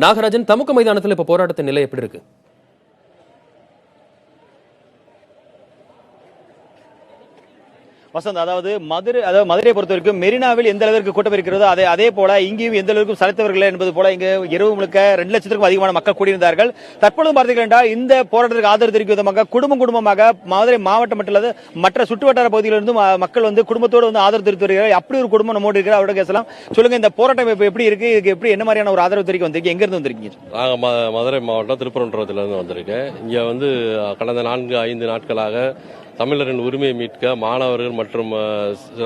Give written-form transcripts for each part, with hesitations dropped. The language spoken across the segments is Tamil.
நாகராஜன், தமுக மைதானத்தில் இப்ப போராட்டத்தின் நிலை எப்படி இருக்கு? வசந்த், அதாவது மதுரையை பொறுத்த வரைக்கும் மெரினாவில் எந்த அளவிற்கு கூட்டம் இருக்கிறதோ அதே போல இங்கேயும் எந்த அளவுக்கு சளைத்தவர்கள் என்பது போல இங்கு இரவு முழுக்க 2 லட்சத்திற்கும் அதிகமான மக்கள் கூடியிருந்தார்கள். தற்பொழுது பார்த்தீர்கள் என்றால் இந்த போராட்டத்திற்கு ஆதரவு தெரிவிக்கும் விதமாக குடும்பமாக மதுரை மாவட்டம் மட்டும் மற்ற சுற்றுவட்டார பகுதியிலிருந்து மக்கள் குடும்பத்தோடு ஆதரவு தெரிவித்து வருகிறார்கள். அப்படி ஒரு குடும்பம் நம்மோடு இருக்கிற அவரோட பேசலாம். சொல்லுங்க, இந்த போராட்டம் எப்படி இருக்கு? இதுக்கு எப்படி என்ன மாதிரியான ஒரு ஆதரவு தெரிவிக்க வந்திருக்கு? எங்க இருந்து வந்திருக்கீங்க? நாங்க மதுரை மாவட்டம் திருப்பரங்குன்றத்துல இருந்து வந்திருக்கேன். இங்க கடந்த 4-5 நாட்களாக தமிழரின் உரிமையை மீட்க மாணவர்கள் மற்றும்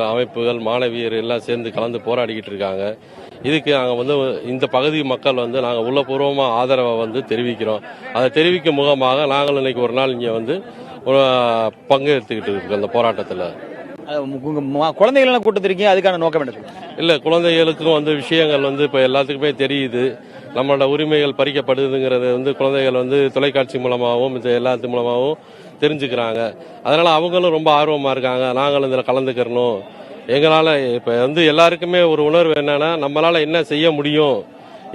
அமைப்புகள், மாணவியர் எல்லாம் சேர்ந்து கலந்து போராடிக்கிட்டு இருக்காங்க. இதுக்கு நாங்கள் இந்த பகுதி மக்கள் நாங்கள் உள்ளபூர்வமாக ஆதரவை தெரிவிக்கிறோம். அதை தெரிவிக்கும் முகமாக நாங்கள் இன்னைக்கு ஒரு நாள் இங்கே பங்கெடுத்துக்கிட்டு இருக்கோம் அந்த போராட்டத்தில். குழந்தைகள் கூட்டத்திருக்கீங்க, அதுக்கான நோக்கம் என்ன? இல்லை, குழந்தைகளுக்கும் விஷயங்கள் இப்போ எல்லாத்துக்குமே தெரியுது. நம்மளோட உரிமைகள் பறிக்கப்படுதுங்கிறது குழந்தைகள் தொலைக்காட்சி மூலமாகவும் எல்லாத்து மூலமாகவும் தெரிஞ்சுக்கிறாங்க. அதனால அவங்களும் ரொம்ப ஆர்வமா இருக்காங்க. நாங்களும் இதில் கலந்துக்கிறணும். எங்களால் இப்போ எல்லாருக்குமே ஒரு உணர்வு என்னன்னா, நம்மளால என்ன செய்ய முடியும்,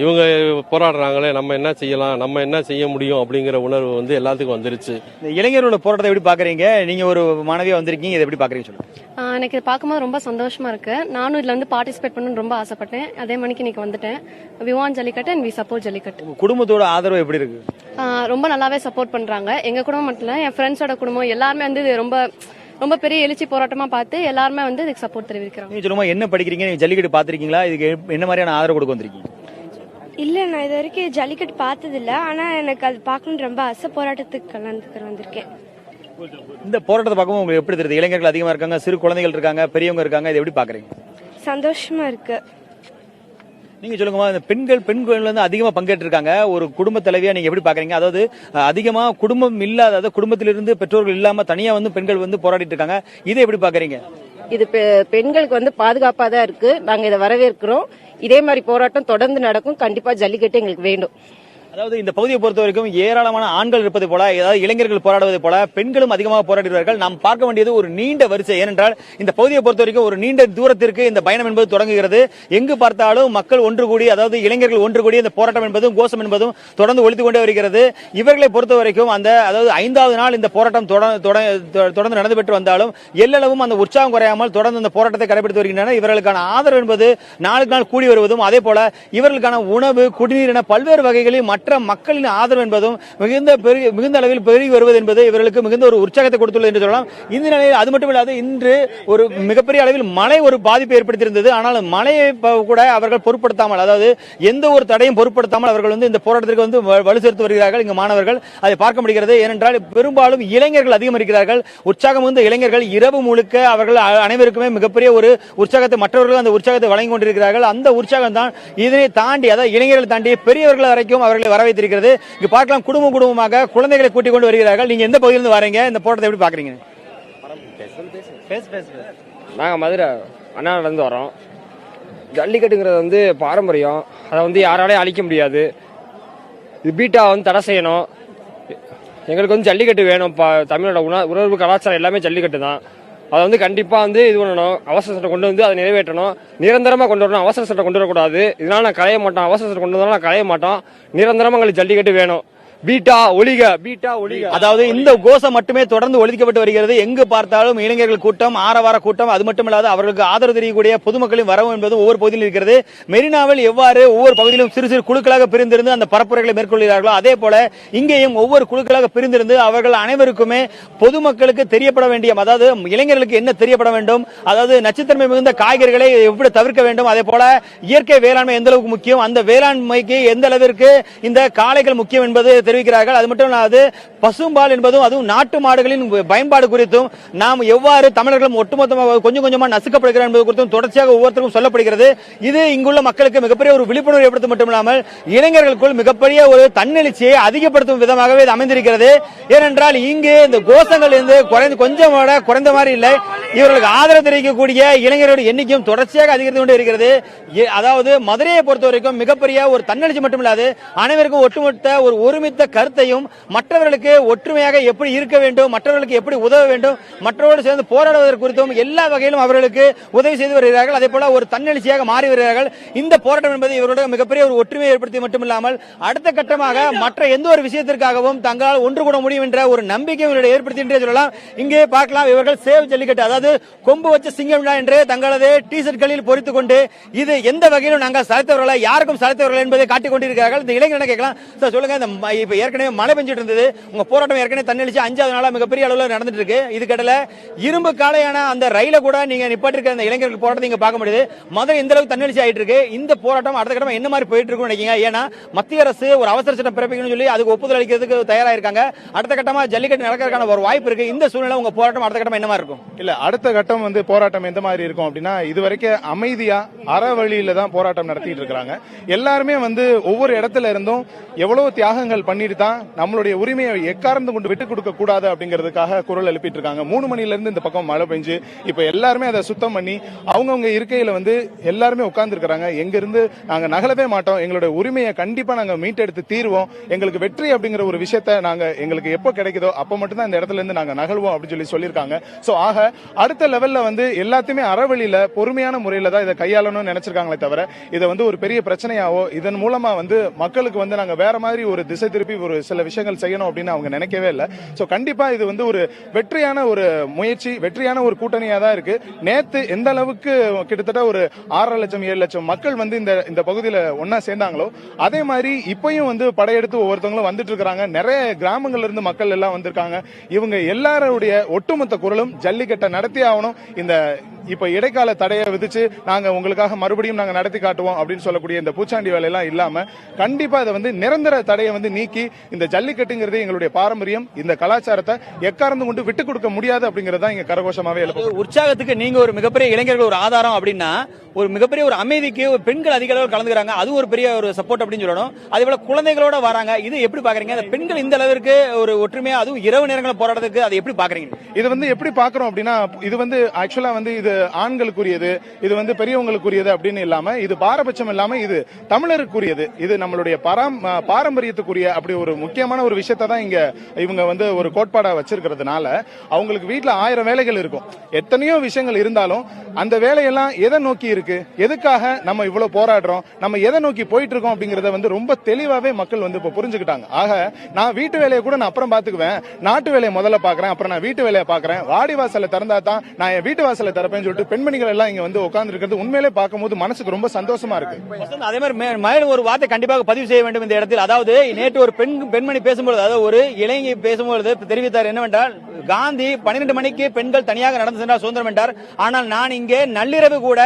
இவங்க போராடுறாங்களே, நம்ம என்ன செய்யலாம், நம்ம என்ன செய்ய முடியும் அப்படிங்கிற உணர்வு எல்லாத்துக்கும் வந்துருச்சு. இளைஞர்களோட போராட்டத்தை எப்படி பாக்குறீங்க? நீங்க ஒரு மாணவியா வந்திருக்கீங்க, இதை எப்படி பாக்குறீங்க சொல்லுங்க. எனக்கு பார்க்கும்போது ரொம்ப சந்தோஷமா இருக்கு. நானும் இதுல பார்ட்டிசிபேட் பண்ணணும்னு ரொம்ப ஆசைப்பட்டேன். அதே மணிக்கு இன்னைக்கு வந்துட்டேன். We want jallikattu and we support jallikattu. குடும்பத்தோட ஆதரவு எப்படி இருக்கு? ரொம்ப நல்லாவே சப்போர்ட் பண்றாங்க. எங்க குடும்பம் மட்டும் இல்ல, என் ஃப்ரெண்ட்ஸோட குடும்பம் எல்லாருமே ரொம்ப ரொம்ப பெரிய எழுச்சி போராட்டமா பார்த்து எல்லாருமே இதுக்கு சப்போர்ட் தெரிவிக்கிறாங்க. நீங்க சொல்லுங்க, என்ன படிக்கிறீங்க? நீங்க ஜல்லிக்கட்டு பாத்திருக்கீங்களா? இதுக்கு என்ன மாதிரியான ஆதரவு கொடுக்க வந்திருக்கீங்க? இல்ல, நான் இது வரைக்கும் ஜல்லிக்கட்டு பார்த்தது இல்ல. ஆனா எனக்கு அது பார்க்கணும்னு ரொம்ப ஆசை. போராட்டத்துக்கு கலந்துக்க வந்திருக்கேன். இந்த போராட்டத்தை பார்க்கும்போது உங்களுக்கு எப்படி தெரியுது? இளைஞர்கள் அதிகமா இருக்காங்க, சிறு குழந்தைகள் இருக்காங்க, பெரியவங்க இருக்காங்க. இதை எப்படி பாக்குறீங்க? சந்தோஷமா இருக்கு. நீங்க சொல்லுங்கம்மா, இந்த பெண்கள் அதிகமா பங்கேற்று இருக்காங்க. ஒரு குடும்ப தலைவியா நீங்க எப்படி பாக்குறீங்க? அதாவது அதிகமா குடும்பம் இல்லாத, அதாவது குடும்பத்திலிருந்து பெற்றோர்கள் இல்லாம தனியா பெண்கள் போராடிட்டு இருக்காங்க. இதை எப்படி பாக்குறீங்க? இது பெண்களுக்கு பாதுகாப்பா தான் இருக்கு. நாங்க இதை வரவேற்கிறோம். இதே மாதிரி போராட்டம் தொடர்ந்து நடக்கும். கண்டிப்பா ஜல்லிக்கட்டு எங்களுக்கு வேண்டும். அதாவது இந்த பகுதியை பொறுத்த வரைக்கும் ஏராளமான ஆண்கள் இருப்பது போல, ஏதாவது இளைஞர்கள் போராடுவது போல பெண்களும் அதிகமாக போராடுகிறார்கள். நாம் பார்க்க வேண்டியது ஒரு நீண்ட வரிசை. ஏனென்றால் இந்த பகுதியை பொறுத்த வரைக்கும் ஒரு நீண்ட தூரத்திற்கு இந்த பயணம் என்பது தொடங்குகிறது. எங்கு பார்த்தாலும் மக்கள் ஒன்று கூடி, அதாவது இளைஞர்கள் ஒன்று கூடி இந்த போராட்டம் என்பதும் கோஷம் என்பதும் தொடர்ந்து ஒலித்துக் கொண்டே வருகிறது. இவர்களை பொறுத்த வரைக்கும் அதாவது 5வது நாள் இந்த போராட்டம் தொடர்ந்து நடந்து பெற்று வந்தாலும் எல்லளவும் அந்த உற்சாகம் குறையாமல் தொடர்ந்து இந்த போராட்டத்தை கடைபிடித்து வருகின்றனர். இவர்களுக்கான ஆதரவு என்பது நாளுக்கு நாள் கூடி வருவதும், அதே போல இவர்களுக்கான உணவு, குடிநீர் என பல்வேறு வகைகளில் மற்ற மக்களின் ஆதரவு என்பதும் மிகுந்த அளவில் பெருகி வருவது என்பது இவர்களுக்கு மிகுந்த ஒரு உற்சாகத்தை கொடுத்துள்ளது என்று சொல்லலாம். இந்த நிலையில் அது மட்டுமில்லாது இன்று ஒரு மிகப்பெரிய அளவில் மழை ஒரு பாதிப்பை ஏற்படுத்தியிருந்தது. ஆனால் மழையை கூட அவர்கள் பொருட்படுத்தாமல், அதாவது எந்த ஒரு தடையும் பொருட்படுத்தாமல் அவர்கள் இந்த போராட்டத்திற்கு வலு சேர்த்து வருகிறார்கள். இங்கு மாணவர்கள் அதை பார்க்க முடிகிறது. ஏனென்றால் பெரும்பாலும் இளைஞர்கள் அதிகம் இருக்கிறார்கள். உற்சாகம் மிகுந்த இளைஞர்கள் இரவு முழுக்க அவர்கள் அனைவருக்குமே மிகப்பெரிய ஒரு உற்சாகத்தை, மற்றவர்கள் அந்த உற்சாகத்தை வழங்கி கொண்டிருக்கிறார்கள். அந்த உற்சாகம் தான் இதனை தாண்டி, அதாவது இளைஞர்கள் தாண்டி பெரியவர்கள் வரைக்கும் அவர்களை வரவேற்றிருக்கிறது. இங்கு பார்க்கலாம், குடும்பமாக குழந்தைகளை கூட்டிக் கொண்டு வருகிறார்கள். நீங்க எந்த பகுதியிலிருந்து வரீங்க? இந்த போராட்டத்தை எப்படி பாக்குறீங்க? நாங்க மதுரை அண்ணாவில இருந்து வரோம். ஜல்லிக்கட்டுங்கிறது பாரம்பரியம். அதை யாராலையும் அழிக்க முடியாது. இது பீட்டா தடை செய்யணும். எங்களுக்கு ஜல்லிக்கட்டு வேணும். தமிழோட உணர்வு கலாச்சாரம் எல்லாமே ஜல்லிக்கட்டு தான். அதை கண்டிப்பா இது பண்ணணும். அவசர சட்டம் கொண்டு அதை நிறைவேற்றணும். நிரந்தரமா கொண்டு வரணும். அவசர சட்டம் கொண்டு வரக்கூடாது. இதனால நான் களைய மாட்டோம். அவசர சட்டம் கொண்டு வந்தாலும் நான் களைய மாட்டோம். நிரந்தரமா எங்களுக்கு ஜல்லிக்கட்டு வேணும். பீட்டா ஒழிக, பீட்டா ஒழிக. அதாவது இந்த கோஷம் மட்டுமே தொடர்ந்து ஒழிக்கப்பட்டு வருகிறது. எங்கு பார்த்தாலும் இளைஞர்கள் கூட்டம், ஆரவார கூட்டம். அது மட்டுமல்லாது அவர்களுக்கு ஆதரவு தெரியக்கூடிய பொதுமக்களின் வரவு என்பது ஒவ்வொரு பகுதியில் இருக்கிறது. மெரினாவில் எவ்வாறு ஒவ்வொரு பகுதியிலும் சிறு சிறு குழுக்களாக பிரிந்திருந்து அந்த பரப்புரைகளை மேற்கொள்கிறார்களோ அதே போல இங்கேயும் ஒவ்வொரு குழுக்களாக பிரிந்திருந்து அவர்கள் அனைவருக்குமே பொதுமக்களுக்கு தெரியப்பட வேண்டிய, அதாவது இளைஞர்களுக்கு என்ன தெரியப்பட வேண்டும், அதாவது நச்சுத்தன்மை மிகுந்த காய்கறிகளை எப்படி தவிர்க்க வேண்டும், அதே போல இயற்கை வேளாண்மை எந்த அளவுக்கு முக்கியம், அந்த வேளாண்மைக்கு எந்த அளவிற்கு இந்த காளைகள் முக்கியம் என்பது தெரிவிக்கிறார்கள். அது மட்டும் இல்லாது பசும்பால் என்பதும், அதுவும் நாட்டு மாடுகளின் பயன்பாடு குறித்தும், நாம் எவ்வாறு தமிழர்களும் ஒட்டுமொத்தமாக கொஞ்சம் கொஞ்சமா நசுக்கப்படுகிறார் என்பது குறித்தும் தொடர்ச்சியாக ஒவ்வொருத்தருக்கும் சொல்லப்படுகிறது. இது இங்குள்ள மக்களுக்கு மிகப்பெரிய ஒரு விழிப்புணர்வு ஏற்படுத்த மட்டுமில்லாமல் இளைஞர்களுக்குள் மிகப்பெரிய ஒரு தன்னெழுச்சியை அதிகப்படுத்தும் விதமாகவே இது அமைந்திருக்கிறது. ஏனென்றால் இங்கு இந்த கோஷங்கள் கொஞ்சம் குறைந்த மாதிரி இல்லை. இவர்களுக்கு ஆதரவு தெரிவிக்கக்கூடிய இளைஞர்களுடைய எண்ணிக்கையும் தொடர்ச்சியாக அதிகரித்து கொண்டு இருக்கிறது. அதாவது மதுரையை பொறுத்த வரைக்கும் மிகப்பெரிய ஒரு தன்னெழுச்சி மட்டுமில்லாது அனைவருக்கும் ஒட்டுமொத்த ஒரு ஒருமித்த கருத்தையும் மற்றவர்களுக்கு ஒற்றுமையாக எப்படி இருக்க வேண்டும், மற்றவர்களுக்கு எப்படி உதவ வேண்டும், மற்றவர்களோடு சேர்ந்து போராடுவதற்கு குறித்தும் எல்லா வகையிலும் அவர்களுக்கு உதவி செய்து வருகிறார்கள். அதே போல ஒரு தன்னெழுச்சியாக மாறி வருகிறார்கள். இந்த போராட்டம் என்பது இவர்களுடைய மிகப்பெரிய ஒரு ஒற்றுமையை ஏற்படுத்தி மட்டுமில்லாமல் அடுத்த கட்டமாக மற்ற எந்த ஒரு விஷயத்திற்காகவும் தங்களால் ஒன்று கூட முடியும் என்ற ஒரு நம்பிக்கை இவர்களுடைய ஏற்படுத்தி சொல்லலாம். இங்கே பார்க்கலாம், இவர்கள் சேவ் ஜல்லிக்கட்டு, அதாவது கொம்பு வச்ச சிங்கம் என்று தங்களது டிஷர்ட்களில் பொறித்துக் கொண்டு இது எந்த வகையிலும் நாங்கள் சளைத்தவர்களா, யாருக்கும் சளைத்தவர்கள் என்பதை காட்டிக் கொண்டிருக்கிறார்கள். இந்த இளைஞர்கள் கேட்கலாம், சார் சொல்லுங்க, இந்த இப்ப ஏற்கனவே மழை பெஞ்சிட்டு இருந்தது, உங்க போராட்டம் ஏற்கனவே தன்னெழுச்சி 5வது நாளா மிகப்பெரிய அளவில் நடந்துட்டு இருக்கு. இது கடல இரும்பு காலையான அந்த ரயில கூட நீங்க நிப்பாட்டிருக்க அந்த இளைஞர்கள் போராட்டம் நீங்க பார்க்க முடியுது. மதுரை இந்த அளவுக்கு தன்னெழுச்சி ஆயிட்டு இருக்கு. இந்த போராட்டம் அடுத்த கட்டமா என்ன மாதிரி போயிட்டு இருக்குன்னு நினைக்கிறீங்க? ஏன்னா மத்திய அரசு ஒரு அவசர சட்டம் பிறப்பிக்கணும்னு சொல்லி அதுக்கு ஒப்புதல் அளிக்கிறதுக்கு தயாரா இருக்காங்க. அடுத்த கட்டமா ஜல்லிக்கட்டு நடக்கிறதுக்கான ஒரு வாய்ப்பு இருக்கு. இந்த சூழ்நிலை உங்க போராட்டம் அடுத்த கட்டமா என்ன மாதிரி இருக்கும்? இல்ல, அடுத்த கட்டம் போராட்டம் எந்த மாதிரி இருக்கும் அப்படின்னா, இதுவரைக்கும் அமைதியா அற வழியில தான் போராட்டம் நடத்திட்டு இருக்காங்க. எல்லாருமே ஒவ்வொரு இடத்துல இருந்தும் எவ்வளவு தியாகங்கள் பண்ணிட்டு தான் நம்மளுடைய உரிமையை எக்காரணம் கொண்டு விட்டு கொடுக்க கூடாது அப்படிங்கிறதுக்காக குரல் எழுப்பிட்டு இருக்காங்க. 3 மணில இருந்து இந்த பக்கம் மழை பெஞ்சு இப்ப எல்லாருமே அதை சுத்தம் பண்ணி அவங்கவுங்க இருக்கையில எல்லாருமே உட்கார்ந்து இருக்கிறாங்க. எங்க இருந்து நாங்க நகலவே மாட்டோம், எங்களுடைய உரிமையை கண்டிப்பா நாங்க மீட்டெடுத்து தீர்வோம், எங்களுக்கு வெற்றி அப்படிங்கிற ஒரு விஷயத்த நாங்க எங்களுக்கு எப்போ கிடைக்குதோ அப்ப மட்டும் தான் இந்த இடத்துல இருந்து நாங்க நகல்வோம் அப்படின்னு சொல்லியிருக்காங்க. சோ ஆக அடுத்த லெவல்ல எல்லாத்தையுமே அறவழியில பொறுமையான முறையில தான் இதை கையாளணும்னு நினைச்சிருக்காங்களே தவிர இதை ஒரு பெரிய பிரச்சனையாவோ இதன் மூலமா மக்களுக்கு நாங்க வேற மாதிரி ஒரு திசை திருப்பி ஒரு சில விஷயங்கள் செய்யணும் அப்படின்னு அவங்க நினைக்கவே இல்லை. சோ கண்டிப்பா இது ஒரு வெற்றியான ஒரு முயற்சி, வெற்றியான ஒரு கூட்டணியா தான் இருக்கு. நேத்து எந்த அளவுக்கு கிட்டத்தட்ட ஒரு 6 லட்சம் 7 லட்சம் மக்கள் இந்த பகுதியில ஒன்னா சேர்ந்தாங்களோ அதே மாதிரி இப்பயும் படையெடுத்து ஒவ்வொருத்தவங்களும் வந்துட்டு இருக்காங்க. நிறைய கிராமங்கள்ல இருந்து மக்கள் எல்லாம் வந்திருக்காங்க. இவங்க எல்லாருடைய ஒட்டுமொத்த குரலும் ஜல்லிக்கட்டை நடத்தி ஆகணும், இந்த இப்ப இடைக்கால தடையை விதிச்சு நாங்க உங்களுக்காக மறுபடியும் நாங்க நடத்தி காட்டுவோம் அப்படின்னு சொல்லக்கூடிய இந்த பூச்சாண்டி வேலையெல்லாம் இல்லாம கண்டிப்பா இதை நிரந்தர தடையை நீக்கி இந்த ஜல்லிக்கட்டுங்கிறது எங்களுடைய பாரம்பரியம், இந்த கலாச்சாரத்தை எக்காரணம் கொண்டு விட்டு கொடுக்க முடியாது அப்படிங்கறத இங்க கரகோஷமாவே எழுப்பும். உற்சாகத்துக்கு நீங்க ஒரு மிகப்பெரிய இளைஞர்கள் ஒரு ஆதாரம் அப்படின்னா, ஒரு மிகப்பெரிய ஒரு அமைதிக்கு ஒரு பெண்கள் அதிக அளவில் கலந்துக்கிறாங்க, அது ஒரு பெரிய ஒரு சப்போர்ட் அப்படின்னு சொல்லணும். அதே போல குழந்தைகளோட வராங்க, இது எப்படி பாக்குறீங்க? அந்த பெண்கள் இந்த அளவிற்கு ஒரு ஒற்றுமையா, அதுவும் இரவு நேரங்களில் போராடுறதுக்கு அதை எப்படி பாக்குறீங்க? இது எப்படி பாக்குறோம் அப்படின்னா, இது ஆக்சுவலா இது ஆண்களுக்குரியது, இது பெரியவங்களுக்குரியது அப்படின்னு இல்லாம, இது பாரபட்சம் இல்லாம இது தமிழருக்குரியது, இது நம்மளுடைய பாரம்பரியத்துக்குரிய அப்படி ஒரு முக்கியமான ஒரு விஷயத்தை தான் இவங்க ஒரு கோட்பாடா வச்சிருக்கிறதுனால அவங்களுக்கு வீட்டுல 1000 வேலைகள் இருக்கும். எத்தனையோ விஷயங்கள் இருந்தாலும் அந்த வேலையெல்லாம் எதை நோக்கி இருக்கு, எதுக்காக நம்ம இவ்வளவு போராடுறோம், நம்ம எதை நோக்கி போயிட்டு இருக்கோம் அப்படிங்கறத ரொம்ப தெளிவாவே மக்கள் இப்ப புரிஞ்சுக்கிட்டாங்க. ஆக நான் வீட்டு வேலையை கூட நான் அப்புறம் பாத்துக்குவேன், நாட்டு வேலையை முதல்ல பாக்குறேன், அப்புறம் நான் வீட்டு வேலையை பாக்குறேன், வாடி வாசலை திறந்தா தான் நான் என் வீட்டு வாசலை திறப்பேன்னு சொல்லிட்டு பெண்மணிகள் எல்லாம் இங்க உட்கார்ந்து இருக்கிறது உண்மையிலே பார்க்கும்போது மனசுக்கு ரொம்ப சந்தோஷமா இருக்கு. அதே மாதிரி மேலும் ஒரு வார்த்தை கண்டிப்பாக பதிவு செய்ய வேண்டும் இந்த இடத்தில். அதாவது நேற்று ஒரு பெண்மணி பேசும்போது, அதாவது ஒரு இளைஞி பேசும்போது தெரிவித்தார் என்னவென்றால், காந்தி 12 மணிக்கு பெண்கள் தனியாக நடந்து சென்றால் சுதந்திரம் என்றார், ஆனால் நான் இங்கே நள்ளிரவு கூட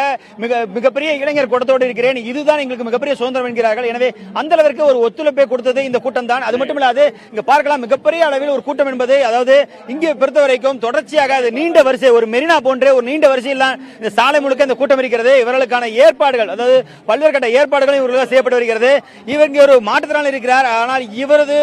மிகப்பெரிய இளைஞர் கூட்டத்தோடு இருக்கிறேன், இதுதான் எங்களுக்கு மிகப்பெரிய சுதந்திரம் என்கிறார்கள். எனவே அந்த அளவிற்கு ஒரு ஒத்துழைப்பை கொடுத்தது இந்த கூட்டம் தான். அது மட்டுமில்லாது இங்க பார்க்கலாம், மிகப்பெரிய அளவில் ஒரு கூட்டம் என்பது, அதாவது இங்கே பொறுத்த வரைக்கும் தொடர்ச்சியாக அது நீண்ட வரிசை, ஒரு மெரினா போன்ற ஒரு நீண்ட வரிசையில் இந்த சாலை முழுக்க இந்த கூட்டம் இருக்கிறது. இவர்களுக்கான ஏற்பாடுகள், அதாவது பல்வேறு கட்ட ஏற்பாடுகளும் இவர்களுக்கு செய்யப்பட்டு வருகிறது. இவர் இங்கே ஒரு மாற்றுத்திறனாளி இருக்கிறார், ஆனால் இவரது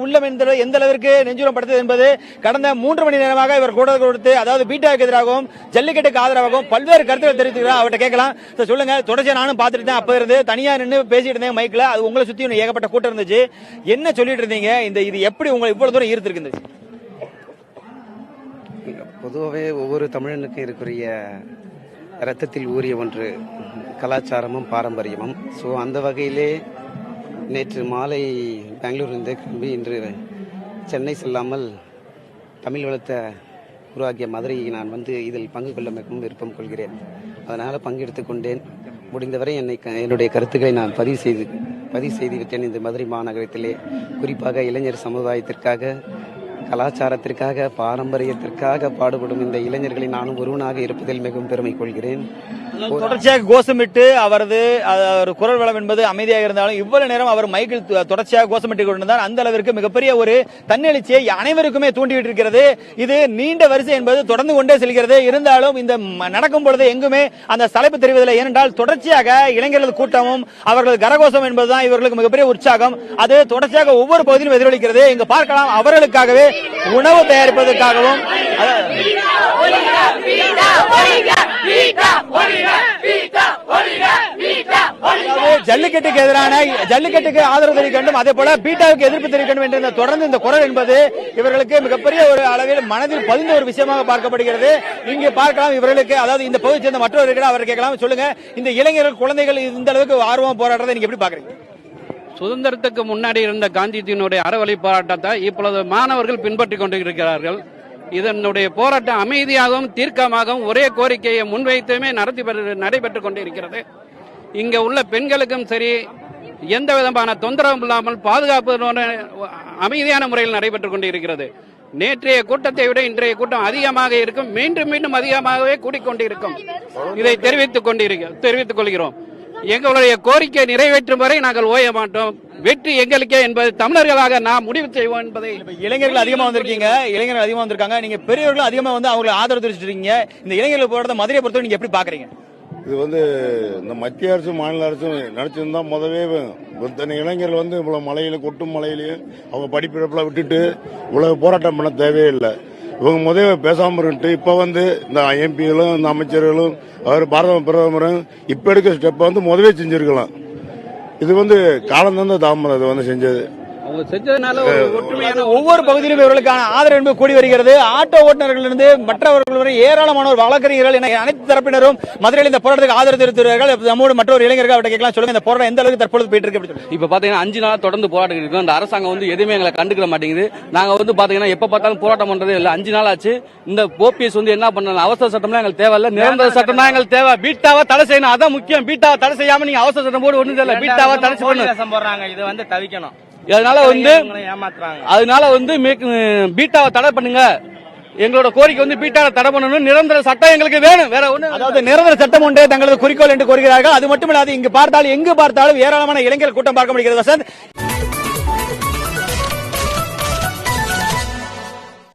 உள்ளம் எந்த அளவிற்கு நெஞ்சுரம் படுத்தது என்பது கடந்த 3 மணி நேரமாக இவர் கூட கொடுத்து, அதாவது பீட்டாவுக்கு எதிராகவும் ஜல்லிக்கட்டுக்கு ஆதரவாகவும் பல்வேறு கருத்துக்கள் தெரிவித்துக்கிறார். அவர்கிட்ட கேட்கலாம், சொல்லுங்க, தொடர்ச்சியா நானும் பார்த்துட்டு தான் அப்ப இருந்து தனியா நின்று பேசிட்டு இருந்தேன் மைக்ல, அது உங்களை சுத்தி ஏகப்பட்ட கூட்டம் இருந்துச்சு, என்ன சொல்லிட்டு இருந்தீங்க, இது எப்படி உங்களை இவ்வளவு தூரம் ஈர்த்திருக்கு? பொதுவாகவே ஒவ்வொரு தமிழனுக்கும் இருக்கிற ரத்தத்தில் ஊறிய ஒன்று கலாச்சாரமும் பாரம்பரியமும். ஸோ அந்த வகையிலே நேற்று மாலை பெங்களூரிலிருந்து கிளம்பி இன்று சென்னை செல்லாமல் தமிழ் வளத்தை உருவாக்கிய மதுரையை நான் இதில் பங்கு கொள்ள மிகவும் விருப்பம் கொள்கிறேன். அதனால் பங்கெடுத்துக் கொண்டேன். முடிந்தவரை என்னுடைய கருத்துக்களை நான் பதிவு செய்து விட்டேன். இந்த மதுரை மாநகரத்திலே குறிப்பாக இளைஞர் சமுதாயத்திற்காக, கலாச்சாரத்திற்காக, பாரம்பரியத்திற்காக பாடுபடும் இந்த இளைஞர்களை நானும் ஒருவனாக இருப்பதில் மிகவும் பெருமை கொள்கிறேன். தொடர்ச்சியாக கோஷமிட்டு அவரது ஒரு குரல் வளம் என்பது அமைதியாக இருந்தாலும் இவ்வளவு நேரம் அவர் மைக்கில் தொடர்ச்சியாக கோஷமிட்டு கொண்டிருந்தார். அந்த அளவிற்கு மிகப்பெரிய ஒரு தன்னெழுச்சியை அனைவருக்குமே தூண்டிவிட்டிருக்கிறது. இது நீண்ட வரிசை என்பது தொடர்ந்து கொண்டே செல்கிறது. இருந்தாலும் இந்த நடக்கும் பொழுது எங்குமே அந்த தலைப்பு தெரிவதில்லை. ஏனென்றால் தொடர்ச்சியாக இளைஞர்களது கூட்டமும் அவர்களது கரகோஷம் என்பதுதான் இவர்களுக்கு மிகப்பெரிய உற்சாகம். அது தொடர்ச்சியாக ஒவ்வொரு பகுதியிலும் எதிரொலிக்கிறது. இங்கு பார்க்கலாம் அவர்களுக்காகவே உணவு தயாரிப்பதற்காகவும் ஜல்லிக்கட்டுக்கு எதிரான ஜல்லிக்கட்டுக்கு ஆதரவு தெரிவிக்க வேண்டும், அதே போல பீட்டாவுக்கு எதிர்ப்பு தெரிவிக்க வேண்டும் என்ற தொடர்ந்து இந்த குரல் என்பது இவர்களுக்கு மிகப்பெரிய ஒரு அளவில் மனதில் பதிந்த ஒரு விஷயமாக பார்க்கப்படுகிறது. இங்கே பார்க்கலாம் இவர்களுக்கு, அதாவது இந்த பகுதியை சேர்ந்த மற்றவர்கள் அவர் கேட்கலாம். சொல்லுங்க, இந்த இளைஞர்கள் குழந்தைகள் இந்த அளவுக்கு ஆர்வம் போராடுறதை நீங்க எப்படி பாக்குறீங்க? சுதந்திரத்துக்கு முன்னாடி இருந்த காந்திஜியினுடைய அறவழி போராட்டத்தை இப்பொழுது மாணவர்கள் பின்பற்றிக் கொண்டிருக்கிறார்கள். இதனுடைய போராட்டம் அமைதியாகவும் தீர்க்கமாகவும் ஒரே கோரிக்கையை முன்வைத்துமே நடைபெற்றுக் கொண்டிருக்கிறது. இங்க உள்ள பெண்களுக்கும் சரி எந்த விதமான தொந்தரவும் இல்லாமல் பாதுகாப்பு அமைதியான முறையில் நடைபெற்றுக் கொண்டிருக்கிறது. நேற்றைய கூட்டத்தை விட இன்றைய கூட்டம் அதிகமாக இருக்கும், மீண்டும் மீண்டும் அதிகமாகவே கூடிக்கொண்டிருக்கும். இதை தெரிவித்துக் கொள்கிறோம். எங்களுடைய கோரிக்கை நிறைவேற்றும் வரை நாங்கள் ஓய மாட்டோம். வெற்றி எங்களுக்கே என்பது தமிழர்களாக நாம் முடிவு செய்வோம் என்பதை. இளைஞர்கள் அதிகமா வந்திருக்கீங்க, இளைஞர்கள் அதிகமா வந்திருக்காங்க, நீங்க பெரியவர்களும் அதிகமா வந்து அவங்களுக்கு ஆதரவு தெரிவிச்சிருக்கீங்க. இந்த இளைஞர்கள் போராட்டத்தை மதுரையை பொறுத்தவரை நீங்க எப்படி பாக்குறீங்க? இது வந்து இந்த மத்திய அரசும் மாநில அரசும் நினைச்சிருந்தா முதவே இத்தனை இளைஞர்கள் வந்து இவ்வளவு மலையில கொட்டும் மலையிலையும் அவங்க படிப்பிழப்பெல்லாம் விட்டுட்டு இவ்வளவு போராட்டம் பண்ண தேவையில்லை. இவங்க முதவே பேசாம இருந்துட்டு இப்ப வந்து இந்த எம்பிகளும் இந்த அமைச்சர்களும் அவர் பாரத பிரதமரும் இப்ப எடுக்கிற ஸ்டெப்பை வந்து முதவே செஞ்சிருக்கலாம். இது வந்து காலம் தந்த தாமதம் இது வந்து செஞ்சது. ஒவ்வொரு பகுதியிலும் இவர்களுக்கான ஆதரவு என்பது கூடி வருகிறது. ஆட்டோ ஓட்டுநர்களிலிருந்து மற்றவர்கள் வரை ஏராளமானோர் வழக்கறிஞர்கள் என அனைத்து தரப்பினரும் மதுரையில் இந்த போராட்டத்துக்கு ஆதரவு தெரிவித்தார்கள். நம்மோடு மற்றொரு இளைஞர்கள் அவர்கிட்ட கேட்கலாம். சொல்லுங்க, இந்த போராட்டம் எந்த அளவுக்கு தற்பொழுது போயிட்டு இருக்கு? இப்ப பாத்தீங்கன்னா 5 நாளா தொடர்ந்து போராட்டம் இருக்கு. இந்த அரசாங்கம் வந்து எதுவுமே எங்களை கண்டுக்கிற மாட்டேங்குது. நாங்க வந்து பாத்தீங்கன்னா எப்ப பார்த்தாலும் போராட்டம் பண்றதே இல்ல. 5 நாள் ஆச்சு. இந்த ஓபிஎஸ் வந்து என்ன பண்ண, அவசர சட்டம்லாம் எங்களுக்கு தேவையில்ல, நிரந்தர சட்டம் தான் எங்களுக்கு தேவை. பீட்டாவை தடை செய்யணும், அதான் முக்கியம். பீட்டாவை தடை செய்யாம நீங்க அவசர சட்டம் போட்டு ஒண்ணும் தெரியல. பீட்டாவை தடை செய்யணும், இது வந்து தவிக்கணும். அதனால வந்து பீட்டாவை தடை பண்ணுங்க. எங்களோட கோரிக்கை வந்து பீட்டாவை தடை பண்ணணும். நிரந்தர சட்டம் எங்களுக்கு வேணும், வேற ஒண்ணு. அதாவது நிரந்தர சட்டம் ஒன்றே தங்களது குறிக்கோள் என்று கூறுகிறார்கள். அது மட்டுமில்லாது இங்கு பார்த்தாலும் எங்கு பார்த்தாலும் ஏராளமான இளைஞர் கூட்டம் பார்க்க முடிகிறது. வசந்த்.